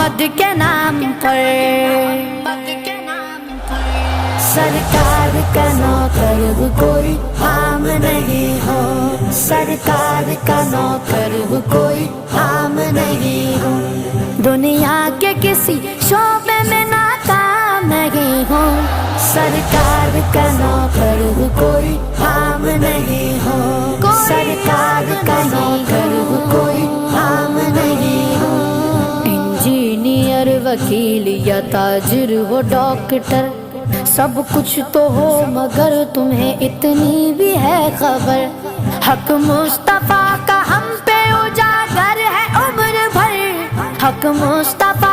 محمد کے نام پر، سرکار کا نوکر ہو کوئی عام نہیں ہو، سرکار کا نوکر ہو کوئی عام نہیں ہو، دنیا کے کسی شعبے میں ناکام نہیں ہو، سرکار کا نوکر ہو کوئی عام نہیں ہو، سرکار کا نوکر ہو کوئی عام نہیں ہو، انجینئر وکیل یا تاجر ہو ڈاکٹر، سب کچھ تو ہو مگر تمہیں اتنی بھی ہے خبر، حق مصطفیٰ کا ہم پہ اجاگر ہے عمر بھر، حق مصطفیٰ